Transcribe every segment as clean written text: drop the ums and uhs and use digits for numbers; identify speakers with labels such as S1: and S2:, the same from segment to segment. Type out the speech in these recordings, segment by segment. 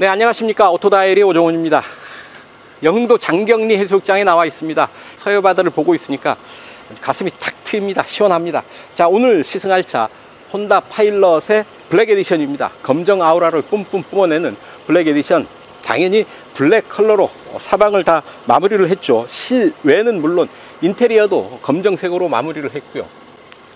S1: 네, 안녕하십니까. 오토다이어리 오종훈입니다. 영흥도 장경리 해수욕장에 나와 있습니다. 서해바다를 보고 있으니까 가슴이 탁 트입니다. 시원합니다. 자, 오늘 시승할 차 혼다 파일럿의 블랙 에디션입니다. 검정 아우라를 뿜뿜 뿜어내는 블랙 에디션. 당연히 블랙 컬러로 사방을 다 마무리를 했죠. 실외는 물론 인테리어도 검정색으로 마무리를 했고요.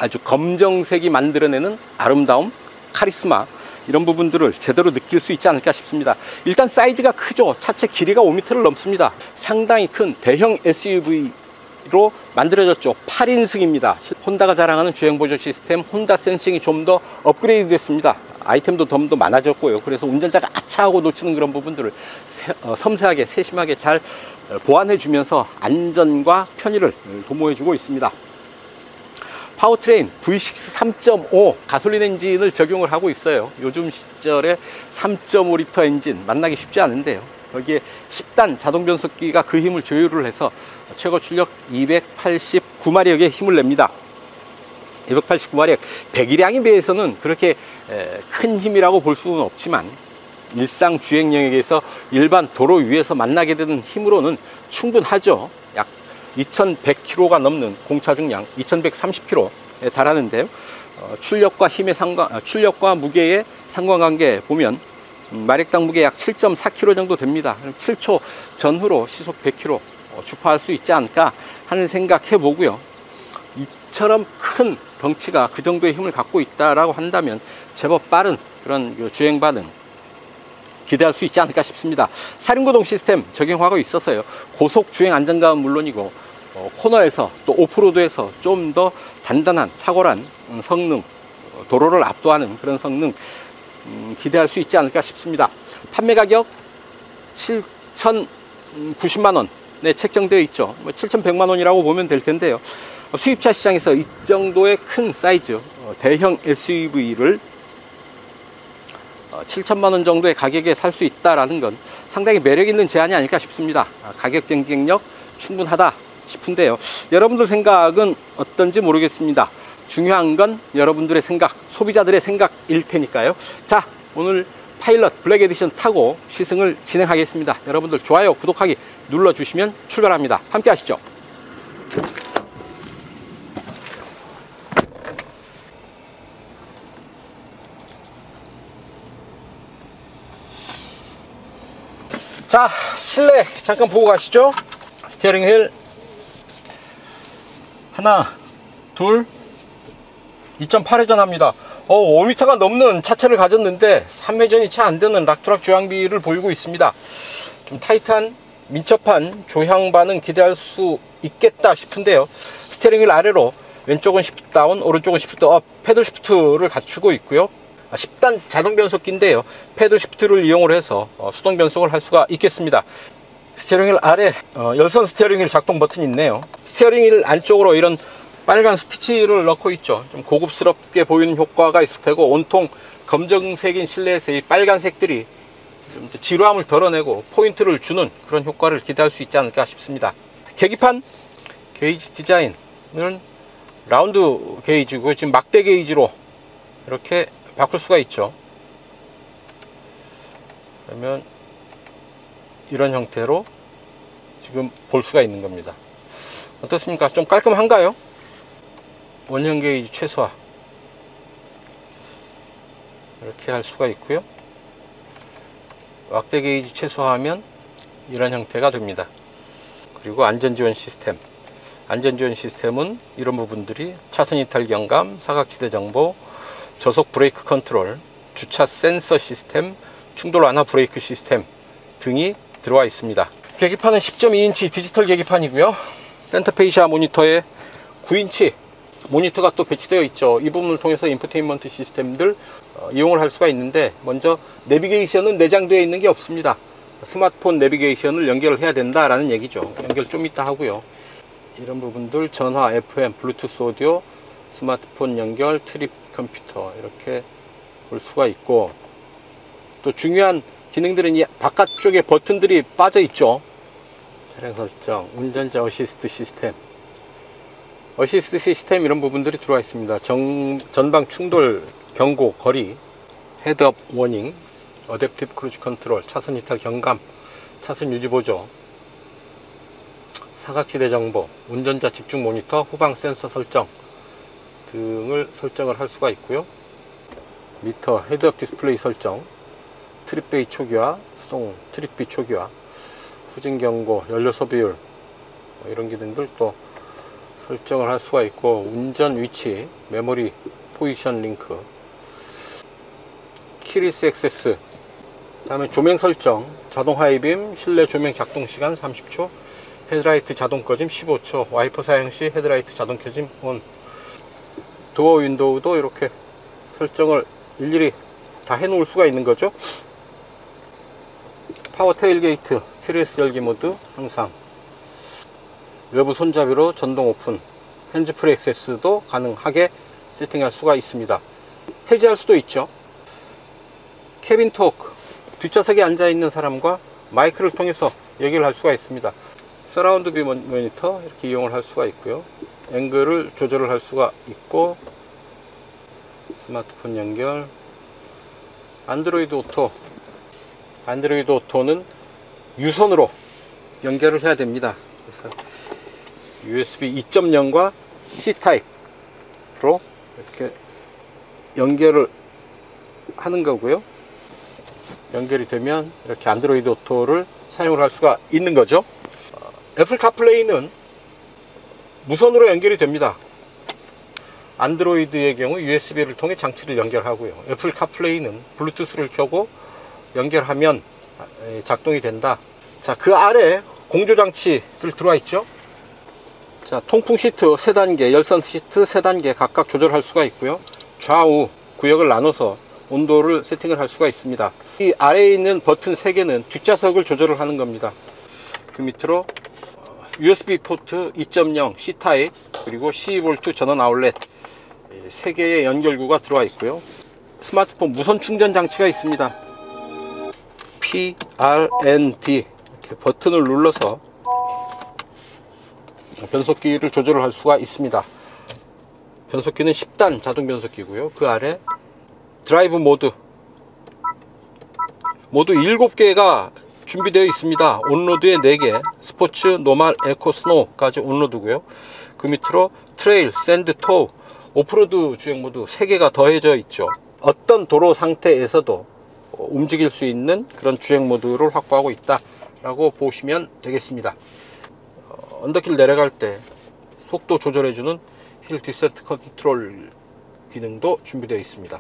S1: 아주 검정색이 만들어내는 아름다움, 카리스마, 이런 부분들을 제대로 느낄 수 있지 않을까 싶습니다. 일단 사이즈가 크죠. 차체 길이가 5m를 넘습니다. 상당히 큰 대형 SUV로 만들어졌죠. 8인승입니다. 혼다가 자랑하는 주행보조 시스템 혼다 센싱이 좀 더 업그레이드 됐습니다. 아이템도 좀 더 많아졌고요. 그래서 운전자가 아차하고 놓치는 그런 부분들을 섬세하게 세심하게 잘 보완해 주면서 안전과 편의를 도모해 주고 있습니다. 파워트레인 V6 3.5 가솔린 엔진을 적용을 하고 있어요. 요즘 시절에 3.5L 엔진 만나기 쉽지 않은데요. 여기에 10단 자동 변속기가 그 힘을 조율을 해서 최고 출력 289마력의 힘을 냅니다. 289마력, 배기량에 비해서는 그렇게 큰 힘이라고 볼 수는 없지만 일상 주행 영역에서 일반 도로 위에서 만나게 되는 힘으로는 충분하죠. 약 2100km가 넘는 공차 중량 2130km에 달하는데요. 출력과 무게의 상관관계 보면 마력당 무게 약 7.4kg 정도 됩니다. 7초 전후로 시속 100km 주파할 수 있지 않을까 하는 생각 해보고요. 이처럼 큰 덩치가 그 정도의 힘을 갖고 있다라고 한다면 제법 빠른 그런 주행 반응 기대할 수 있지 않을까 싶습니다. 사륜구동 시스템 적용하고 있어서요. 고속 주행 안정감은 물론이고 코너에서 또 오프로드에서 좀 더 단단한 탁월한 성능, 도로를 압도하는 그런 성능 기대할 수 있지 않을까 싶습니다. 판매 가격 7,090만원에 책정되어 있죠. 7,100만원이라고 보면 될 텐데요. 수입차 시장에서 이 정도의 큰 사이즈 대형 SUV를 7천만원 정도의 가격에 살 수 있다는 건 상당히 매력있는 제안이 아닐까 싶습니다. 가격 경쟁력 충분하다 싶은데요. 여러분들 생각은 어떤지 모르겠습니다. 중요한 건 여러분들의 생각, 소비자들의 생각일 테니까요. 자, 오늘 파일럿 블랙 에디션 타고 시승을 진행하겠습니다. 여러분들 좋아요, 구독하기 눌러주시면 출발합니다. 함께 하시죠. 자, 실내 잠깐 보고 가시죠. 스티어링 휠 하나, 둘, 2.8회전 합니다. 5m가 넘는 차체를 가졌는데 3회전이 채 안되는 락트락 조향비를 보이고 있습니다. 좀 타이트한 민첩한 조향 반응 기대할 수 있겠다 싶은데요. 스티어링 휠 아래로 왼쪽은 시프트 다운, 오른쪽은 시프트 업, 패들 시프트를 갖추고 있고요. 10단 자동 변속기인데요. 패들 시프트를 이용을 해서 수동 변속을 할 수가 있겠습니다. 스티어링 휠 아래 열선 스티어링 휠 작동 버튼이 있네요. 스티어링 휠 안쪽으로 이런 빨간 스티치를 넣고 있죠. 좀 고급스럽게 보이는 효과가 있을 테고, 온통 검정색인 실내에서 이 빨간색들이 좀 지루함을 덜어내고 포인트를 주는 그런 효과를 기대할 수 있지 않을까 싶습니다. 계기판 게이지 디자인은 라운드 게이지고 지금 막대 게이지로 이렇게 바꿀 수가 있죠. 그러면 이런 형태로 지금 볼 수가 있는 겁니다. 어떻습니까? 좀 깔끔한가요? 원형 게이지 최소화 이렇게 할 수가 있고요. 막대 게이지 최소화하면 이런 형태가 됩니다. 그리고 안전지원 시스템, 안전지원 시스템은 이런 부분들이 차선 이탈 경감, 사각지대 정보, 저속 브레이크 컨트롤, 주차 센서 시스템, 충돌 완화 브레이크 시스템 등이 들어와 있습니다. 계기판은 10.2인치 디지털 계기판이고요. 센터페이시아 모니터에 9인치 모니터가 또 배치되어 있죠. 이 부분을 통해서 인포테인먼트 시스템들 이용을 할 수가 있는데, 먼저 내비게이션은 내장되어 있는 게 없습니다. 스마트폰 내비게이션을 연결을 해야 된다라는 얘기죠. 연결 좀 이따 하고요. 이런 부분들 전화, FM, 블루투스 오디오, 스마트폰 연결, 트립 컴퓨터 이렇게 볼 수가 있고, 또 중요한 기능들은 이 바깥쪽에 버튼들이 빠져 있죠. 차량 설정, 운전자 어시스트 시스템, 이런 부분들이 들어와 있습니다. 전방 충돌 경고, 거리, 헤드업 워닝, 어댑티브 크루즈 컨트롤, 차선 이탈 경감, 차선 유지 보조, 사각지대 정보, 운전자 집중 모니터, 후방 센서 설정 등을 설정을 할 수가 있고요. 미터, 헤드업 디스플레이 설정, 트립베이 초기화, 수동 트립비 초기화, 후진 경고, 연료 소비율 이런 기능들 또 설정을 할 수가 있고, 운전 위치, 메모리 포지션 링크, 키리스 액세스, 그 다음에 조명 설정, 자동 하이빔, 실내 조명 작동 시간 30초, 헤드라이트 자동 꺼짐 15초, 와이퍼 사용 시 헤드라이트 자동 켜짐 온. 도어 윈도우도 이렇게 설정을 일일이 다 해 놓을 수가 있는 거죠. 파워 테일게이트, 키리스 열기 모드 항상, 외부 손잡이로 전동 오픈, 핸즈프리 액세스도 가능하게 세팅할 수가 있습니다. 해제할 수도 있죠. 캐빈 토크, 뒷좌석에 앉아 있는 사람과 마이크를 통해서 얘기를 할 수가 있습니다. 서라운드 뷰 모니터 이렇게 이용을 할 수가 있고요. 앵글을 조절을 할 수가 있고, 스마트폰 연결, 안드로이드 오토, 안드로이드 오토는 유선으로 연결을 해야 됩니다. 그래서 USB 2.0과 C타입으로 이렇게 연결을 하는 거고요. 연결이 되면 이렇게 안드로이드 오토를 사용을 할 수가 있는 거죠. 애플 카플레이는 무선으로 연결이 됩니다. 안드로이드의 경우 USB를 통해 장치를 연결하고요. 애플 카플레이는 블루투스를 켜고 연결하면 작동이 된다. 자, 그 아래 공조 장치들 들어와 있죠. 자, 통풍 시트 3단계, 열선 시트 3단계 각각 조절할 수가 있고요. 좌우 구역을 나눠서 온도를 세팅을 할 수가 있습니다. 이 아래에 있는 버튼 3개는 뒷좌석을 조절을 하는 겁니다. 그 밑으로 USB 포트 2.0 C타입, 그리고 12V 전원 아울렛 3개의 연결구가 들어와 있고요. 스마트폰 무선 충전 장치가 있습니다. PRND 이렇게 버튼을 눌러서 변속기를 조절을 할 수가 있습니다. 변속기는 10단 자동 변속기고요. 그 아래 드라이브 모드 7개가 준비되어 있습니다. 온로드에 4개, 스포츠, 노멀, 에코, 스노우까지 온로드고요. 그 밑으로 트레일, 샌드, 토우, 오프로드 주행 모드 3개가 더해져 있죠. 어떤 도로 상태에서도 움직일 수 있는 그런 주행 모드를 확보하고 있다 라고 보시면 되겠습니다. 언덕길 내려갈 때 속도 조절해주는 힐 디센트 컨트롤 기능도 준비되어 있습니다.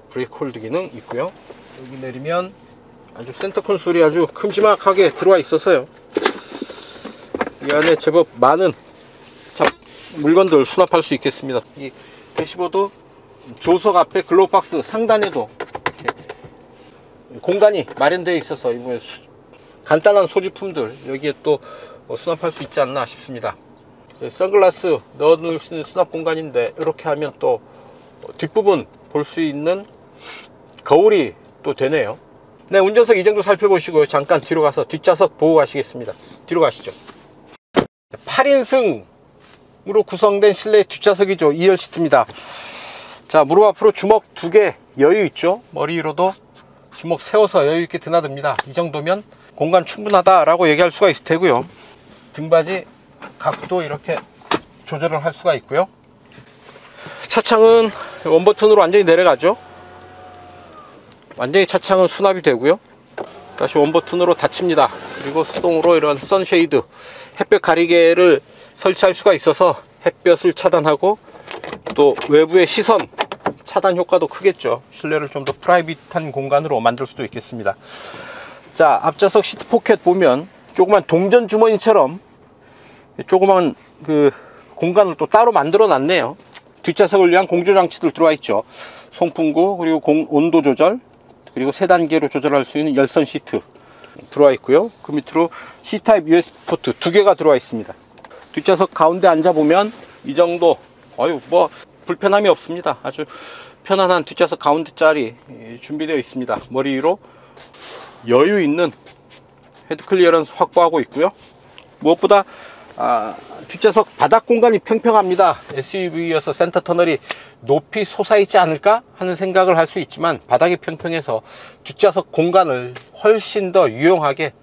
S1: 브레이크 홀드 기능 있고요. 여기 내리면 아주 센터 콘솔이 아주 큼지막하게 들어와 있어서요, 이 안에 제법 많은 물건들 수납할 수 있겠습니다. 이 대시보드 조석 앞에 글로우박스 상단에도 공간이 마련되어 있어서 간단한 소지품들 여기에 또 수납할 수 있지 않나 싶습니다. 선글라스 넣을 수 있는 수납 공간인데, 이렇게 하면 또 뒷부분 볼 수 있는 거울이 또 되네요. 네, 운전석 이 정도 살펴보시고요. 잠깐 뒤로 가서 뒷좌석 보고 가시겠습니다. 뒤로 가시죠. 8인승으로 구성된 실내 뒷좌석이죠. 2열 시트입니다. 자, 무릎 앞으로 주먹 2개 여유 있죠. 머리 위로도 주먹 세워서 여유 있게 드나듭니다. 이 정도면 공간 충분하다 라고 얘기할 수가 있을 테고요. 등받이 각도 이렇게 조절을 할 수가 있고요. 차창은 원버튼으로 완전히 내려가죠. 완전히 차창은 수납이 되고요. 다시 원버튼으로 닫힙니다. 그리고 수동으로 이런 선쉐이드, 햇볕 가리개를 설치할 수가 있어서 햇볕을 차단하고, 또 외부의 시선 차단 효과도 크겠죠. 실내를 좀 더 프라이빗한 공간으로 만들 수도 있겠습니다. 자, 앞좌석 시트 포켓 보면 조그만 동전 주머니처럼 조그만 그 공간을 또 따로 만들어 놨네요. 뒷좌석을 위한 공조 장치들 들어와 있죠. 송풍구, 그리고 온도 조절, 그리고 3단계로 조절할 수 있는 열선 시트 들어와 있고요. 그 밑으로 C타입 USB 포트 2개가 들어와 있습니다. 뒷좌석 가운데 앉아보면 이 정도, 뭐 불편함이 없습니다. 아주 편안한 뒷좌석 가운데 자리 준비되어 있습니다. 머리 위로 여유 있는 헤드 클리어런스 확보하고 있고요. 무엇보다 뒷좌석 바닥 공간이 평평합니다. SUV여서 센터 터널이 높이 솟아있지 않을까 하는 생각을 할 수 있지만 바닥이 평평해서 뒷좌석 공간을 훨씬 더 유용하게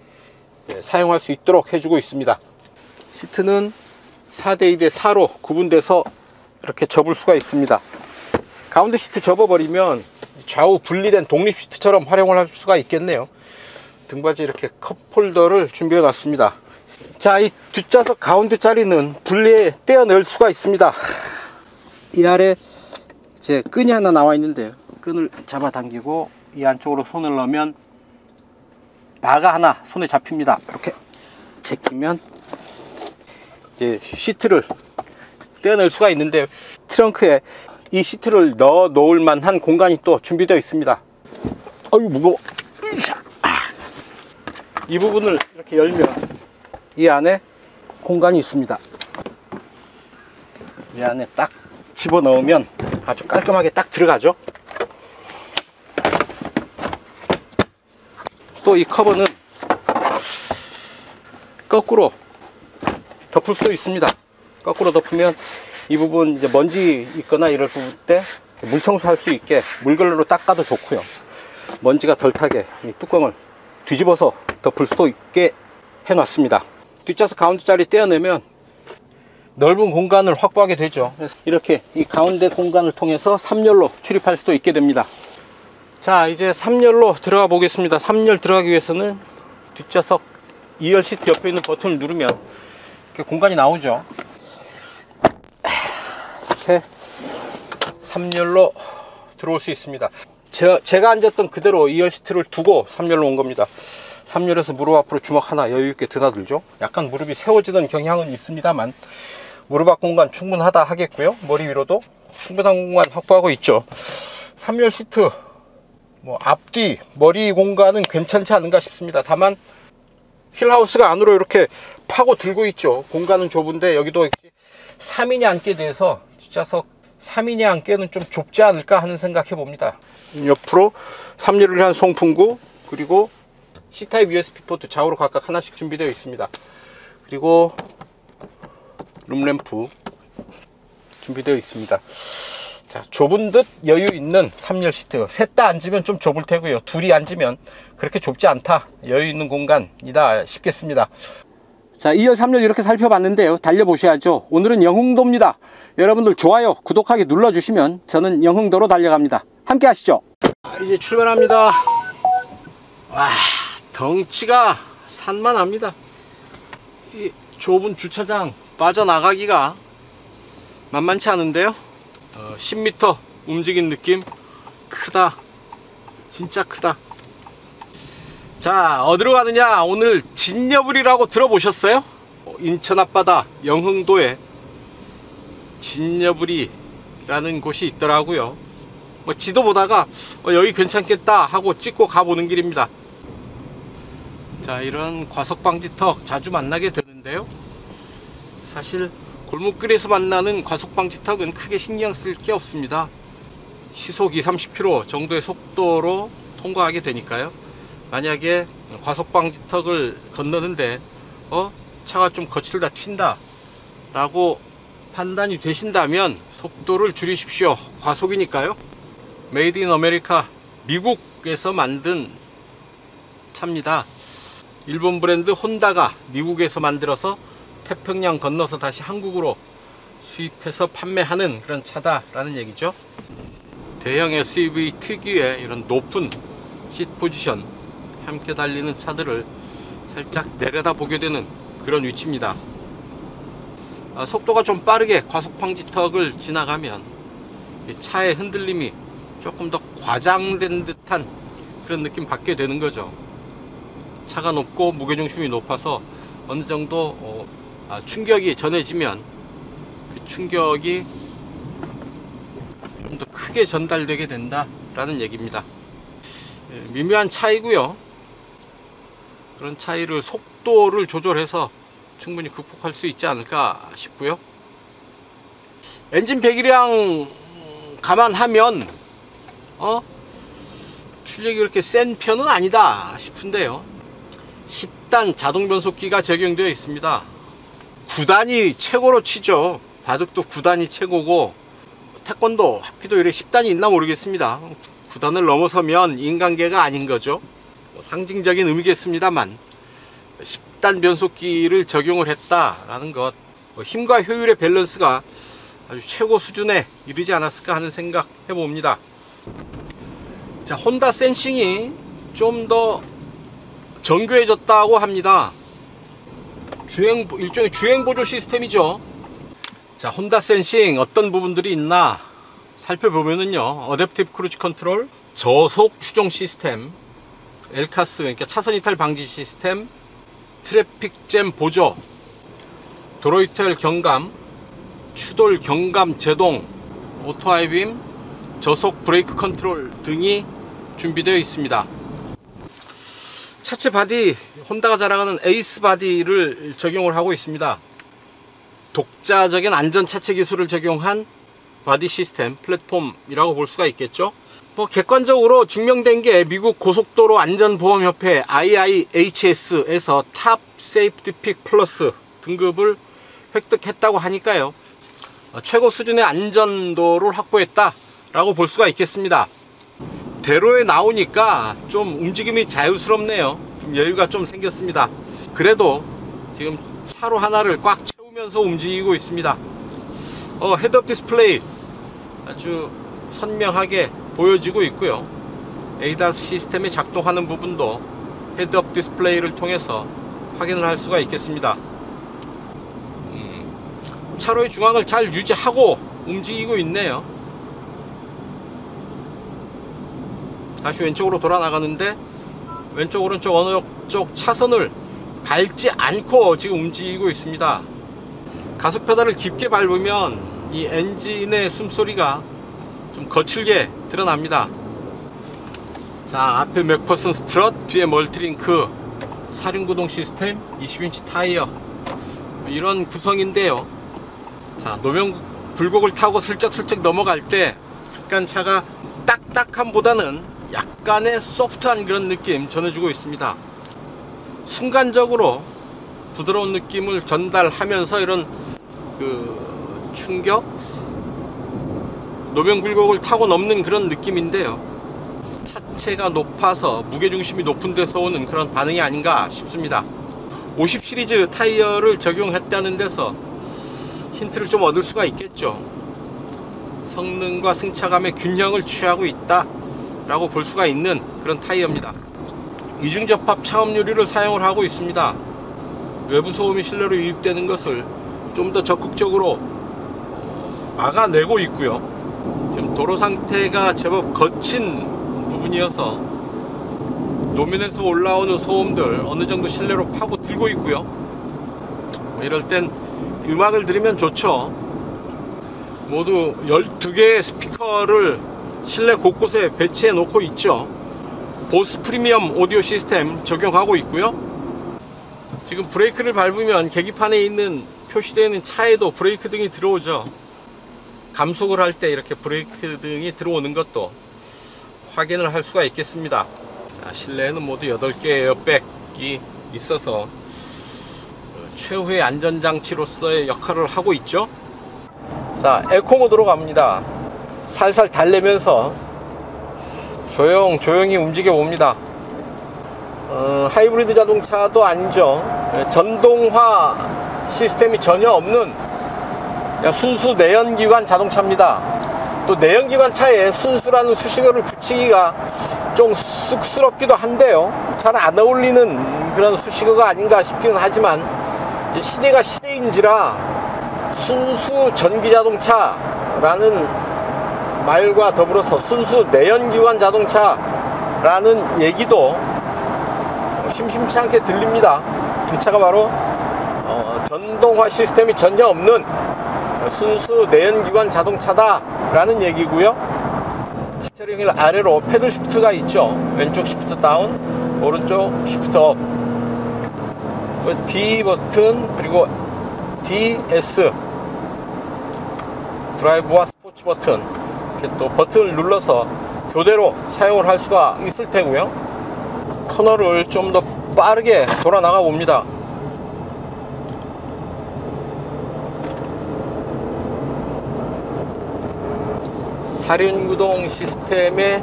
S1: 사용할 수 있도록 해주고 있습니다. 시트는 4대2대 4로 구분돼서 이렇게 접을 수가 있습니다. 가운데 시트 접어버리면 좌우 분리된 독립 시트처럼 활용을 할 수가 있겠네요. 등받이 이렇게 컵홀더를 준비해 놨습니다. 자, 이 뒷좌석 가운데 자리는 분리해 떼어낼 수가 있습니다. 이 아래 제 끈이 하나 나와 있는데요, 끈을 잡아당기고 이 안쪽으로 손을 넣으면 바가 하나 손에 잡힙니다. 이렇게 제끼면 이제 시트를 떼어낼 수가 있는데, 트렁크에 이 시트를 넣어 놓을 만한 공간이 또 준비되어 있습니다. 어유 무거워. 이 부분을 이렇게 열면 이 안에 공간이 있습니다. 이 안에 딱 집어넣으면 아주 깔끔하게 딱 들어가죠. 또 이 커버는 거꾸로 덮을 수도 있습니다. 거꾸로 덮으면 이 부분 이제 먼지 있거나 이럴 부분 때 물 청소할 수 있게 물걸레로 닦아도 좋고요. 먼지가 덜 타게 이 뚜껑을 뒤집어서 덮을 수도 있게 해놨습니다. 뒷좌석 가운데 자리 떼어내면 넓은 공간을 확보하게 되죠. 그래서 이렇게 이 가운데 공간을 통해서 3열로 출입할 수도 있게 됩니다. 자, 이제 3열로 들어가 보겠습니다. 3열 들어가기 위해서는 뒷좌석 2열 시트 옆에 있는 버튼을 누르면 이렇게 공간이 나오죠. 이렇게 3열로 들어올 수 있습니다. 제가 앉았던 그대로 2열 시트를 두고 3열로 온 겁니다. 3열에서 무릎 앞으로 주먹 하나 여유있게 드나들죠. 약간 무릎이 세워지는 경향은 있습니다만 무릎 앞 공간 충분하다 하겠고요. 머리 위로도 충분한 공간 확보하고 있죠. 3열 시트 앞뒤 머리 공간은 괜찮지 않은가 싶습니다. 다만 휠하우스가 안으로 이렇게 파고 들고 있죠. 공간은 좁은데 여기도 3인이 앉게 돼서 뒷좌석 3인이 앉기에는 좀 좁지 않을까 하는 생각 해봅니다. 옆으로 3열을 위한 송풍구, 그리고 C타입 USB 포트 좌우로 각각 하나씩 준비되어 있습니다. 그리고 룸램프 준비되어 있습니다. 자, 좁은 듯 여유 있는 3열 시트. 셋 다 앉으면 좀 좁을 테고요. 둘이 앉으면 그렇게 좁지 않다, 여유 있는 공간이다 싶겠습니다. 자, 2열 3열 이렇게 살펴봤는데요, 달려보셔야죠. 오늘은 영흥도입니다. 여러분들 좋아요 구독하기 눌러주시면 저는 영흥도로 달려갑니다. 함께 하시죠. 이제 출발합니다. 와, 덩치가 산만합니다. 이 좁은 주차장 빠져나가기가 만만치 않은데요. 10m 움직인 느낌. 크다, 진짜 크다. 자, 어디로 가느냐? 오늘 진여불이라고 들어보셨어요? 인천 앞바다 영흥도에 진여불이라는 곳이 있더라고요. 지도 보다가 여기 괜찮겠다 하고 찍고 가보는 길입니다. 자, 이런 과속방지턱 자주 만나게 되는데요, 사실 골목길에서 만나는 과속방지턱은 크게 신경 쓸 게 없습니다. 시속 20-30km 정도의 속도로 통과하게 되니까요. 만약에 과속방지턱을 건너는데 차가 좀 거칠다, 튄다 라고 판단이 되신다면 속도를 줄이십시오. 과속이니까요. 메이드 인 아메리카, 미국에서 만든 차입니다. 일본 브랜드 혼다가 미국에서 만들어서 태평양 건너서 다시 한국으로 수입해서 판매하는 그런 차다라는 얘기죠. 대형 SUV 특유의 이런 높은 시트 포지션, 함께 달리는 차들을 살짝 내려다 보게 되는 그런 위치입니다. 속도가 좀 빠르게 과속방지턱을 지나가면 차의 흔들림이 조금 더 과장된 듯한 그런 느낌 받게 되는 거죠. 차가 높고 무게중심이 높아서 어느 정도 충격이 전해지면 그 충격이 좀 더 크게 전달되게 된다 라는 얘기입니다. 미묘한 차이고요. 그런 차이를 속도를 조절해서 충분히 극복할 수 있지 않을까 싶고요. 엔진 배기량 감안하면 출력이 그렇게 센 편은 아니다 싶은데요, 10단 자동 변속기가 적용되어 있습니다. 9단이 최고로 치죠. 바둑도 9단이 최고고, 태권도, 합기도 이래 10단이 있나 모르겠습니다. 9단을 넘어서면 인간계가 아닌 거죠. 상징적인 의미겠습니다만 10단 변속기를 적용을 했다라는 것, 힘과 효율의 밸런스가 아주 최고 수준에 이르지 않았을까 하는 생각 해봅니다. 자, 혼다 센싱이 좀 더 정교해졌다고 합니다. 일종의 주행 보조 시스템이죠. 자, 혼다 센싱 어떤 부분들이 있나 살펴보면은요, 어댑티브 크루즈 컨트롤, 저속 추종 시스템, 엘카스, 그러니까 차선 이탈 방지 시스템, 트래픽 잼 보조, 도로 이탈 경감, 추돌 경감 제동, 오토 하이빔, 저속 브레이크 컨트롤 등이 준비되어 있습니다. 차체 바디, 혼다가 자랑하는 에이스 바디를 적용을 하고 있습니다. 독자적인 안전 차체 기술을 적용한 바디 시스템 플랫폼이라고 볼 수가 있겠죠. 객관적으로 증명된 게 미국 고속도로 안전보험협회 IIHS에서 탑 세이프티 픽 플러스 등급을 획득했다고 하니까요, 최고 수준의 안전도를 확보했다 라고 볼 수가 있겠습니다. 대로에 나오니까 좀 움직임이 자유스럽네요. 좀 여유가 좀 생겼습니다. 그래도 지금 차로 하나를 꽉 채우면서 움직이고 있습니다. 헤드업 디스플레이 아주 선명하게 보여지고 있고요. ADAS 시스템이 작동하는 부분도 헤드업 디스플레이를 통해서 확인을 할 수가 있겠습니다. 차로의 중앙을 잘 유지하고 움직이고 있네요. 다시 왼쪽으로 돌아 나가는데 왼쪽 오른쪽 어느 쪽 차선을 밟지 않고 지금 움직이고 있습니다. 가속 페달을 깊게 밟으면 이 엔진의 숨소리가 좀 거칠게 드러납니다. 자, 앞에 맥퍼슨 스트럿, 뒤에 멀티링크, 사륜구동 시스템, 20인치 타이어, 이런 구성인데요. 자, 노면 굴곡을 타고 슬쩍슬쩍 넘어갈 때 약간 차가 딱딱함보다는 약간의 소프트한 그런 느낌 전해주고 있습니다. 순간적으로 부드러운 느낌을 전달하면서 이런 충격, 노면 굴곡을 타고 넘는 그런 느낌인데요, 차체가 높아서 무게중심이 높은 데서 오는 그런 반응이 아닌가 싶습니다. 50 시리즈 타이어를 적용했다는 데서 힌트를 좀 얻을 수가 있겠죠. 성능과 승차감의 균형을 취하고 있다 라고 볼 수가 있는 그런 타이어입니다. 이중접합 차음 유리를 사용을 하고 있습니다. 외부 소음이 실내로 유입되는 것을 좀 더 적극적으로 막아내고 있고요. 지금 도로 상태가 제법 거친 부분이어서 노면에서 올라오는 소음들 어느 정도 실내로 파고 들고 있고요. 이럴 땐 음악을 들으면 좋죠. 모두 12개의 스피커를 실내 곳곳에 배치해 놓고 있죠. 보스 프리미엄 오디오 시스템 적용하고 있고요. 지금 브레이크를 밟으면 계기판에 있는 표시되어 있는 차에도 브레이크 등이 들어오죠. 감속을 할 때 이렇게 브레이크 등이 들어오는 것도 확인을 할 수가 있겠습니다. 자, 실내에는 모두 8개의 에어백이 있어서 최후의 안전장치로서의 역할을 하고 있죠. 자, 에코 모드로 갑니다. 살살 달래면서 조용히 움직여 봅니다. 하이브리드 자동차도 아니죠. 전동화 시스템이 전혀 없는 순수 내연기관 자동차입니다. 또 내연기관 차에 순수라는 수식어를 붙이기가 좀 쑥스럽기도 한데요, 잘 안 어울리는 그런 수식어가 아닌가 싶기는 하지만 이제 시대가 시대인지라 순수 전기자동차라는 말과 더불어서 순수 내연기관 자동차라는 얘기도 심심치 않게 들립니다. 이 차가 바로 전동화 시스템이 전혀 없는 순수 내연기관 자동차다 라는 얘기고요. 스티어링 휠 아래로 패들 시프트가 있죠. 왼쪽 시프트 다운, 오른쪽 시프트 업, D 버튼, 그리고 DS 드라이브와 스포츠 버튼, 이렇게 또 버튼을 눌러서 교대로 사용을 할 수가 있을 테고요. 코너를 좀 더 빠르게 돌아 나가 봅니다. 사륜구동 시스템의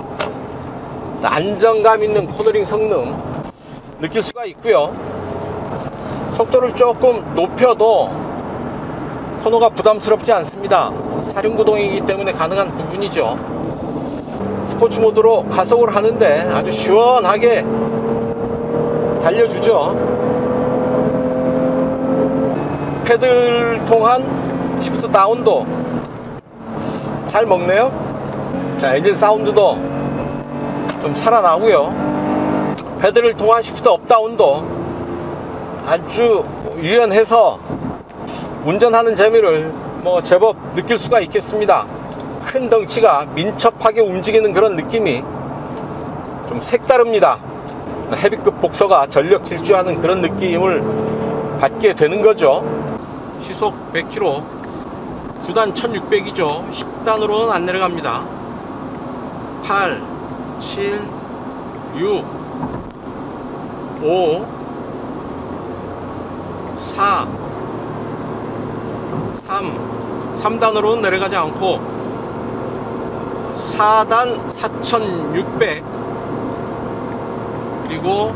S1: 안정감 있는 코너링 성능 느낄 수가 있고요. 속도를 조금 높여도 코너가 부담스럽지 않습니다. 사륜구동이기 때문에 가능한 부분이죠. 스포츠 모드로 가속을 하는데 아주 시원하게 달려주죠. 패들 통한 시프트 다운도 잘 먹네요. 자, 엔진 사운드도 좀 살아나고요. 패들을 통한 시프트 업다운도 아주 유연해서 운전하는 재미를 제법 느낄 수가 있겠습니다. 큰 덩치가 민첩하게 움직이는 그런 느낌이 좀 색다릅니다. 헤비급 복서가 전력 질주하는 그런 느낌을 받게 되는 거죠. 시속 100km, 9단 1600이죠 10단으로는 안 내려갑니다. 8 7 6 5 4 3단으로는 내려가지 않고 4단 4600 그리고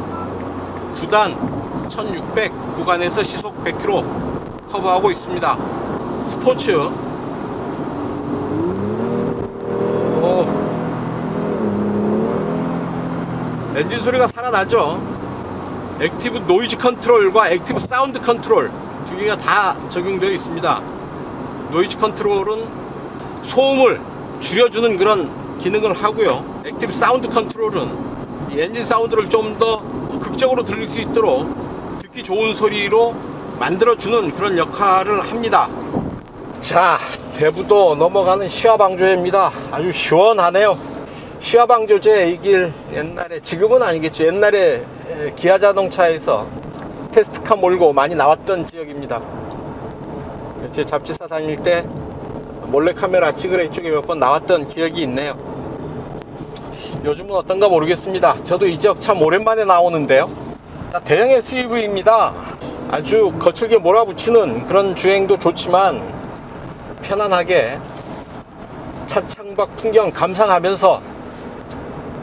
S1: 9단 1600 구간에서 시속 100km 커버하고 있습니다. 스포츠 엔진 소리가 살아나죠. 액티브 노이즈 컨트롤과 액티브 사운드 컨트롤 두 개가 다 적용되어 있습니다. 노이즈 컨트롤은 소음을 줄여주는 그런 기능을 하고요. 액티브 사운드 컨트롤은 이 엔진 사운드를 좀 더 극적으로 들릴 수 있도록 듣기 좋은 소리로 만들어주는 그런 역할을 합니다. 자, 대부도 넘어가는 시화방조제입니다. 아주 시원하네요. 시화방조제 이 길 옛날에, 지금은 아니겠죠, 옛날에 기아자동차에서 테스트카 몰고 많이 나왔던 지역입니다. 제 잡지사 다닐 때 몰래카메라 찍으러 이쪽에 몇 번 나왔던 기억이 있네요. 요즘은 어떤가 모르겠습니다. 저도 이 지역 참 오랜만에 나오는데요. 자, 대형 SUV입니다. 아주 거칠게 몰아붙이는 그런 주행도 좋지만 편안하게 차 창밖 풍경 감상하면서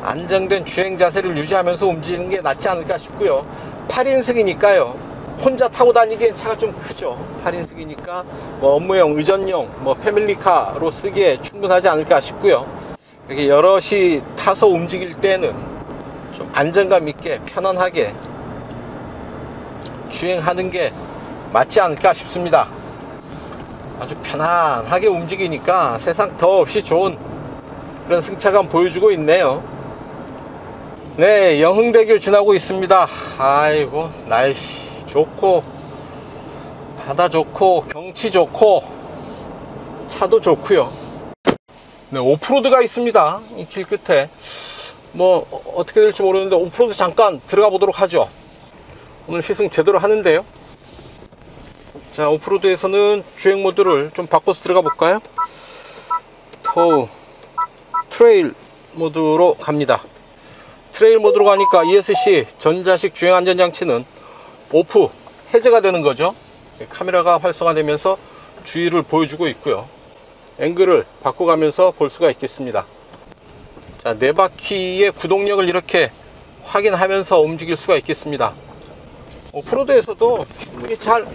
S1: 안정된 주행 자세를 유지하면서 움직이는 게 낫지 않을까 싶고요. 8인승이니까요 혼자 타고 다니기엔 차가 좀 크죠. 8인승이니까 업무용, 의전용, 패밀리카로 쓰기에 충분하지 않을까 싶고요. 이렇게 여럿이 타서 움직일 때는 좀 안정감 있게 편안하게 주행하는 게 맞지 않을까 싶습니다. 아주 편안하게 움직이니까 세상 더없이 좋은 그런 승차감 보여주고 있네요. 네, 영흥대교 지나고 있습니다. 아이고, 날씨 좋고 바다 좋고 경치 좋고 차도 좋고요. 네, 오프로드가 있습니다. 이 길 끝에 어떻게 될지 모르는데 오프로드 잠깐 들어가 보도록 하죠. 오늘 시승 제대로 하는데요. 자, 오프로드에서는 주행 모드를 좀 바꿔서 들어가 볼까요? 트레일 모드로 갑니다. 트레일 모드로 가니까 ESC 전자식 주행 안전장치는 오프, 해제가 되는 거죠. 카메라가 활성화되면서 주위를 보여주고 있고요. 앵글을 바꿔가면서 볼 수가 있겠습니다. 자, 네 바퀴의 구동력을 이렇게 확인하면서 움직일 수가 있겠습니다. 오프로드에서도 충분히 잘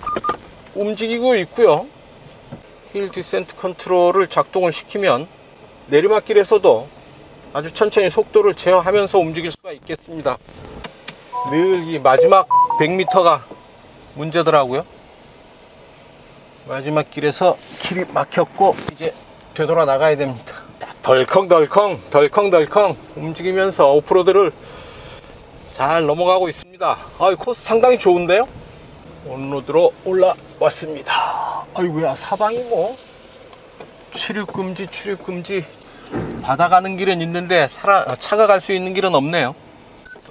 S1: 움직이고 있고요. 힐 디센트 컨트롤을 작동을 시키면 내리막길에서도 아주 천천히 속도를 제어하면서 움직일 수가 있겠습니다. 늘 이 마지막 100m가 문제더라고요. 마지막 길에서 길이 막혔고 이제 되돌아 나가야 됩니다. 덜컹덜컹 움직이면서 오프로드를 잘 넘어가고 있습니다. 코스 상당히 좋은데요. 온로드로 올라왔습니다. 아이고야, 사방이 출입금지. 바다 가는 길은 있는데 차가 갈 수 있는 길은 없네요.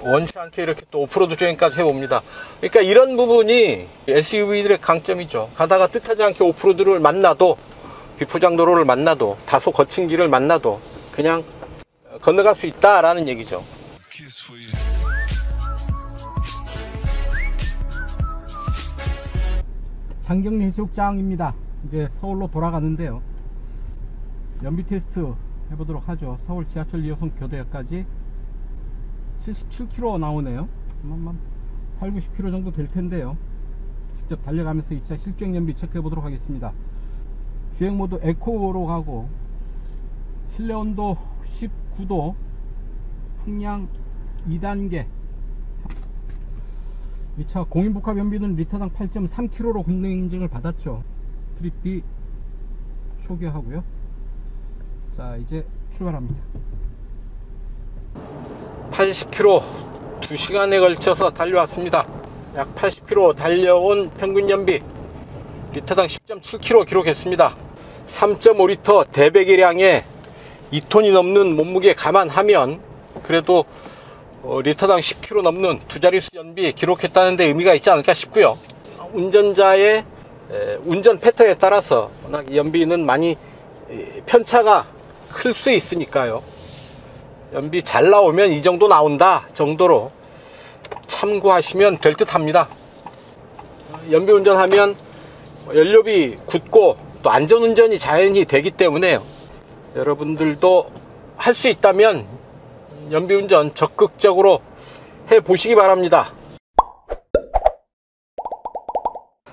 S1: 원치 않게 이렇게 또 오프로드 주행까지 해봅니다. 그러니까 이런 부분이 SUV들의 강점이죠. 가다가 뜻하지 않게 오프로드를 만나도, 비포장도로를 만나도, 다소 거친 길을 만나도 그냥 건너갈 수 있다라는 얘기죠. 장경리 해수욕장입니다. 이제 서울로 돌아가는데요. 연비 테스트 해보도록 하죠. 서울 지하철 2호선 교대역까지 77km 나오네요. 8, 90km 정도 될 텐데요. 직접 달려가면서 이 차 실주행 연비 체크해 보도록 하겠습니다. 주행 모드 에코로 가고 실내 온도 19도, 풍량 2단계. 이 차 공인복합 연비는 리터당 8.3km로 공정 인증을 받았죠. 트립 B 초기화하고요. 자, 이제 출발합니다. 80km 2시간에 걸쳐서 달려왔습니다. 약 80km 달려온 평균 연비 리터당 10.7km 기록했습니다. 3.5리터 대배기량에 2톤이 넘는 몸무게 감안하면 그래도 리터당 10km 넘는 두 자릿수 연비 기록했다는 데 의미가 있지 않을까 싶고요. 운전자의 운전 패턴에 따라서 워낙 연비는 많이 편차가 클 수 있으니까요. 연비 잘 나오면 이 정도 나온다 정도로 참고하시면 될 듯 합니다. 연비 운전하면 연료비 굳고 또 안전운전이 자연히 되기 때문에요. 여러분들도 할 수 있다면 연비운전 적극적으로 해보시기 바랍니다.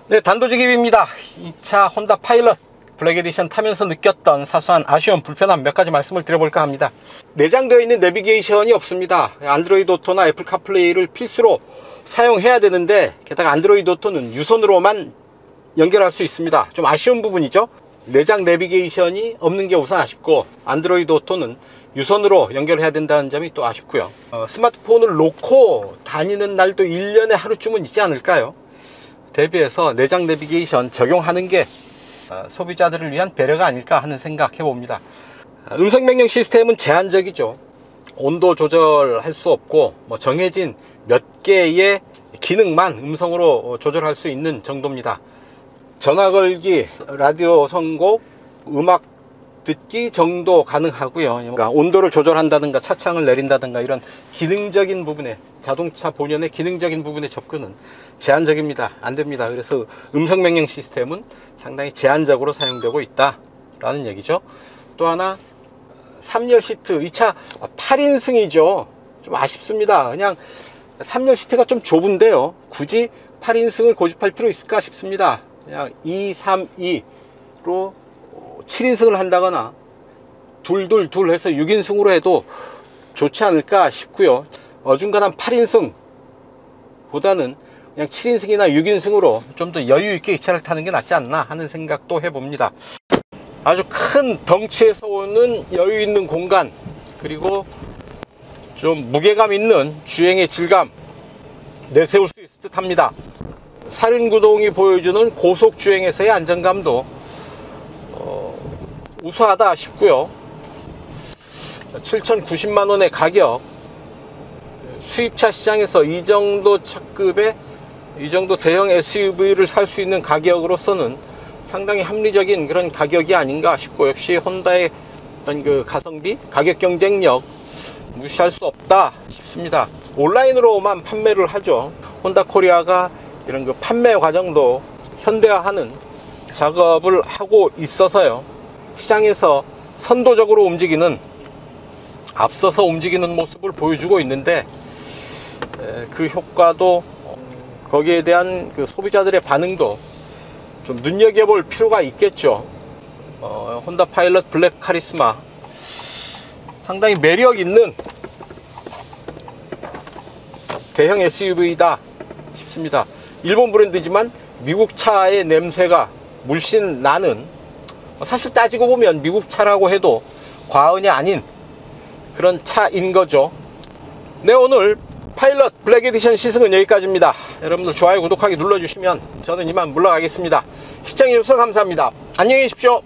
S1: 네, 단도직입입니다. 2차 혼다 파일럿 블랙 에디션 타면서 느꼈던 사소한 아쉬움, 불편함 몇 가지 말씀을 드려볼까 합니다. 내장되어 있는 내비게이션이 없습니다. 안드로이드 오토나 애플 카플레이를 필수로 사용해야 되는데, 게다가 안드로이드 오토는 유선으로만 연결할 수 있습니다. 좀 아쉬운 부분이죠. 내장 내비게이션이 없는 게 우선 아쉽고, 안드로이드 오토는 유선으로 연결해야 된다는 점이 또 아쉽고요. 스마트폰을 놓고 다니는 날도 1년에 하루쯤은 있지 않을까요? 대비해서 내장 내비게이션 적용하는 게 소비자들을 위한 배려가 아닐까 하는 생각 해봅니다. 음성명령 시스템은 제한적이죠. 온도 조절할 수 없고 정해진 몇 개의 기능만 음성으로 조절할 수 있는 정도입니다. 전화 걸기, 라디오 선곡, 음악 듣기 정도 가능하고요. 그러니까 온도를 조절한다든가 차창을 내린다든가 이런 기능적인 부분에, 자동차 본연의 기능적인 부분의 접근은 제한적입니다. 안됩니다. 그래서 음성명령 시스템은 상당히 제한적으로 사용되고 있다 라는 얘기죠. 또 하나, 3열 시트. 이 차 8인승이죠 좀 아쉽습니다. 그냥 3열 시트가 좀 좁은데요, 굳이 8인승을 고집할 필요 있을까 싶습니다. 그냥 2, 3, 2로 7인승을 한다거나 둘 해서 6인승으로 해도 좋지 않을까 싶고요. 어중간한 8인승 보다는 그냥 7인승이나 6인승으로 좀 더 여유있게 이 차를 타는 게 낫지 않나 하는 생각도 해봅니다. 아주 큰 덩치에서 오는 여유있는 공간, 그리고 좀 무게감 있는 주행의 질감 내세울 수 있을 듯 합니다. 사륜구동이 보여주는 고속주행에서의 안정감도 우수하다 싶고요. 7,090만원의 가격, 수입차 시장에서 이 정도 차급의 이 정도 대형 SUV를 살 수 있는 가격으로서는 상당히 합리적인 그런 가격이 아닌가 싶고, 역시 혼다의 어떤 그 가성비, 가격 경쟁력 무시할 수 없다 싶습니다. 온라인으로만 판매를 하죠. 혼다 코리아가 이런 그 판매 과정도 현대화하는 작업을 하고 있어서요, 시장에서 선도적으로 움직이는, 앞서서 움직이는 모습을 보여주고 있는데, 그 효과도, 거기에 대한 그 소비자들의 반응도 좀 눈여겨볼 필요가 있겠죠. 혼다 파일럿 블랙 카리스마 상당히 매력 있는 대형 SUV다 싶습니다. 일본 브랜드지만 미국 차의 냄새가 물씬 나는, 사실 따지고 보면 미국 차라고 해도 과언이 아닌 그런 차인 거죠. 네, 오늘 파일럿 블랙 에디션 시승은 여기까지입니다. 여러분들 좋아요, 구독하기 눌러주시면 저는 이만 물러가겠습니다. 시청해주셔서 감사합니다. 안녕히 계십시오.